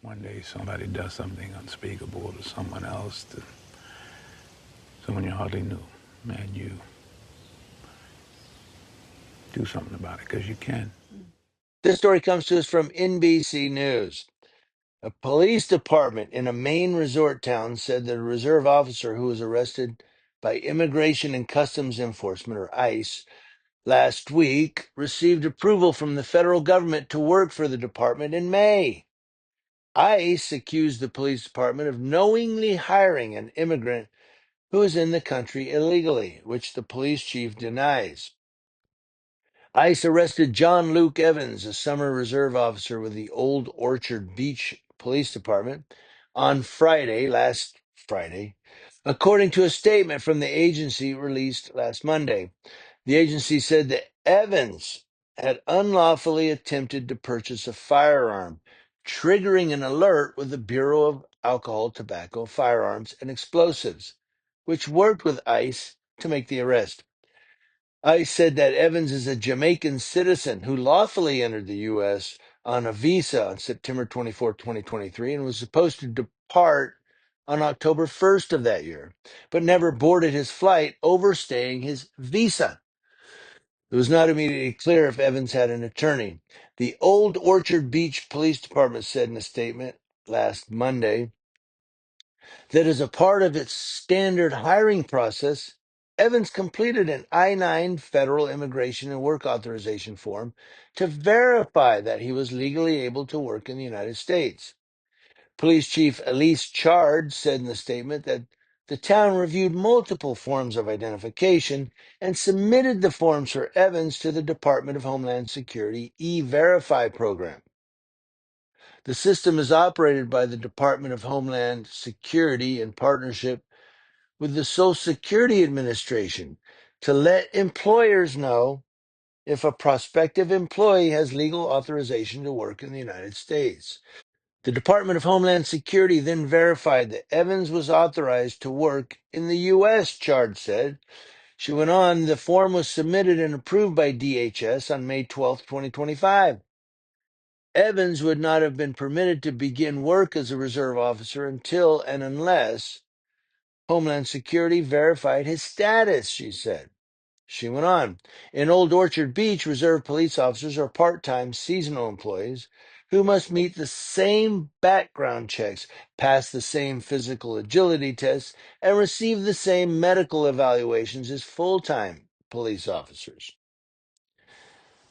one day somebody does something unspeakable to someone else, to someone you hardly knew, and you do something about it because you can. This story comes to us from NBC News. A police department in a Maine resort town said that a reserve officer who was arrested by Immigration and Customs Enforcement, or ICE, last week received approval from the federal government to work for the department in May. ICE accused the police department of knowingly hiring an immigrant who is in the country illegally, which the police chief denies. ICE arrested John Luke Evans, a summer reserve officer with the Old Orchard Beach Police Department, on last Friday, according to a statement from the agency released last Monday. The agency said that Evans had unlawfully attempted to purchase a firearm, triggering an alert with the Bureau of Alcohol, Tobacco, Firearms, and Explosives, which worked with ICE to make the arrest. ICE said that Evans is a Jamaican citizen who lawfully entered the U.S. on a visa on September 24, 2023, and was supposed to depart on October 1st of that year, but never boarded his flight, overstaying his visa. It was not immediately clear if Evans had an attorney. The Old Orchard Beach Police Department said in a statement last Monday that as a part of its standard hiring process, Evans completed an I-9 federal immigration and work authorization form to verify that he was legally able to work in the United States. Police Chief Elise Chard said in the statement that the town reviewed multiple forms of identification and submitted the forms for Evans to the Department of Homeland Security E-Verify program. The system is operated by the Department of Homeland Security in partnership with the Social Security Administration to let employers know if a prospective employee has legal authorization to work in the United States. The Department of Homeland Security then verified that Evans was authorized to work in the U.S., Chard said. She went on, the form was submitted and approved by DHS on May 12, 2025. Evans would not have been permitted to begin work as a reserve officer until and unless Homeland Security verified his status, she said. She went on. In Old Orchard Beach, reserve police officers are part-time seasonal employees who must meet the same background checks, pass the same physical agility tests, and receive the same medical evaluations as full-time police officers.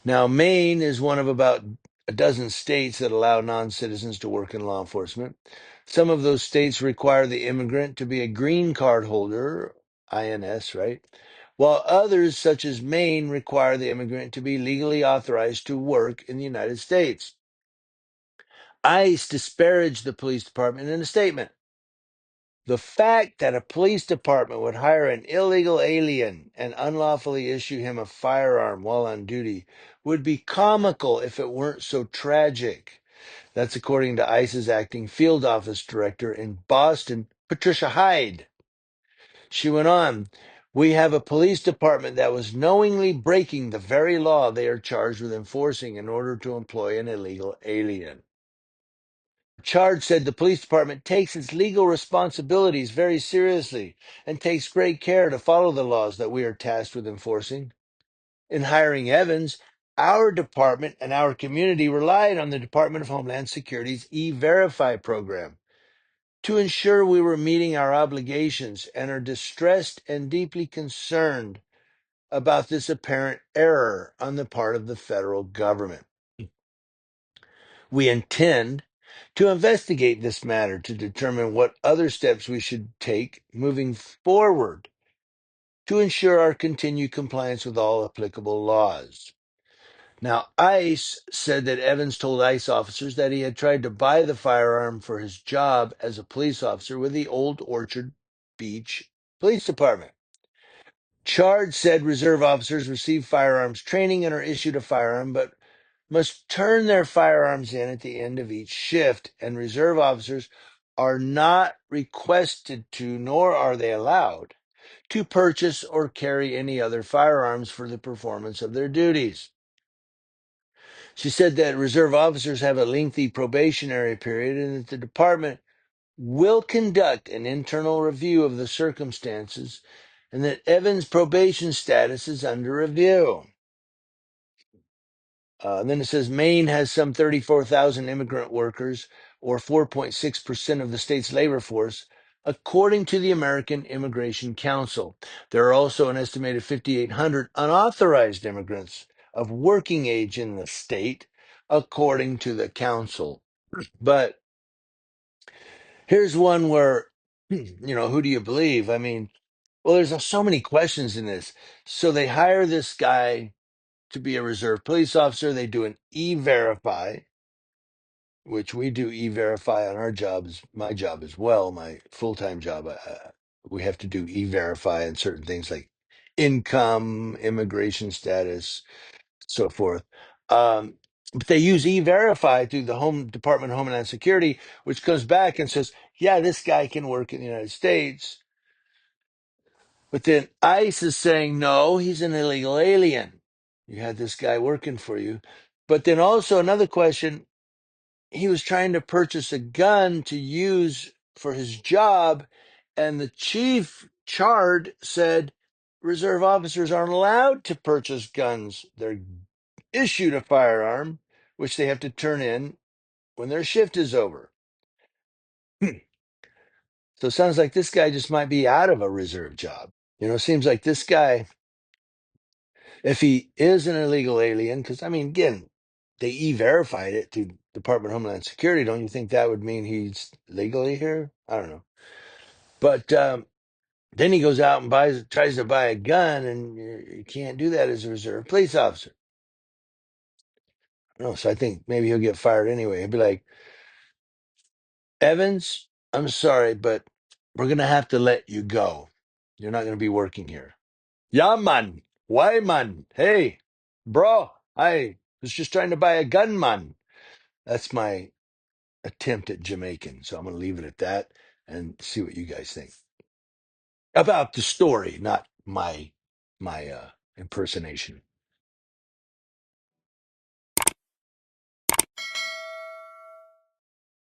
Now, Maine is one of about a dozen states that allow non-citizens to work in law enforcement. Some of those states require the immigrant to be a green card holder, INS, right? While others, such as Maine, require the immigrant to be legally authorized to work in the United States. ICE disparaged the police department in a statement. The fact that a police department would hire an illegal alien and unlawfully issue him a firearm while on duty would be comical if it weren't so tragic. That's according to ICE's acting field office director in Boston, Patricia Hyde. She went on, we have a police department that was knowingly breaking the very law they are charged with enforcing in order to employ an illegal alien. Chard said the police department takes its legal responsibilities very seriously and takes great care to follow the laws that we are tasked with enforcing. In hiring Evans, our department and our community relied on the Department of Homeland Security's E-Verify program to ensure we were meeting our obligations and are distressed and deeply concerned about this apparent error on the part of the federal government. We intend to investigate this matter to determine what other steps we should take moving forward to ensure our continued compliance with all applicable laws. Now, ICE said that Evans told ICE officers that he had tried to buy the firearm for his job as a police officer with the Old Orchard Beach Police Department. Chard said reserve officers receive firearms training and are issued a firearm, but must turn their firearms in at the end of each shift, and reserve officers are not requested to, nor are they allowed, to purchase or carry any other firearms for the performance of their duties. She said that reserve officers have a lengthy probationary period and that the department will conduct an internal review of the circumstances and that Evans' probation status is under review. Then it says Maine has some 34,000 immigrant workers, or 4.6% of the state's labor force, according to the American Immigration Council. There are also an estimated 5,800 unauthorized immigrants of working age in the state, according to the council. But here's one where, who do you believe? I mean, well, there's so many questions in this. So they hire this guy to be a reserve police officer. They do an e-verify, which we do e-verify on our jobs, my job as well, my full-time job. We have to do e-verify on certain things like income, immigration status, so forth. But they use e-verify through the Home Department of Homeland Security, which comes back and says, yeah, this guy can work in the United States. But then ICE is saying, no, he's an illegal alien. You had this guy working for you. But then also another question, he was trying to purchase a gun to use for his job, and the chief Chard said reserve officers aren't allowed to purchase guns. They're issued a firearm, which they have to turn in when their shift is over. So it sounds like this guy just might be out of a reserve job. It seems like this guy, if he is an illegal alien, because I mean, again, they e-verified it to Department of Homeland Security. Don't you think that would mean he's legally here? I don't know. But then he goes out and tries to buy a gun, and you can't do that as a reserve police officer. No, so I think maybe he'll get fired anyway. He'll be like, Evans, I'm sorry, but we're gonna have to let you go. You're not gonna be working here. Yeah, man. Why, man? Hey, bro, I was just trying to buy a gun, man. That's my attempt at Jamaican. So I'm going to leave it at that and see what you guys think about the story, not my impersonation.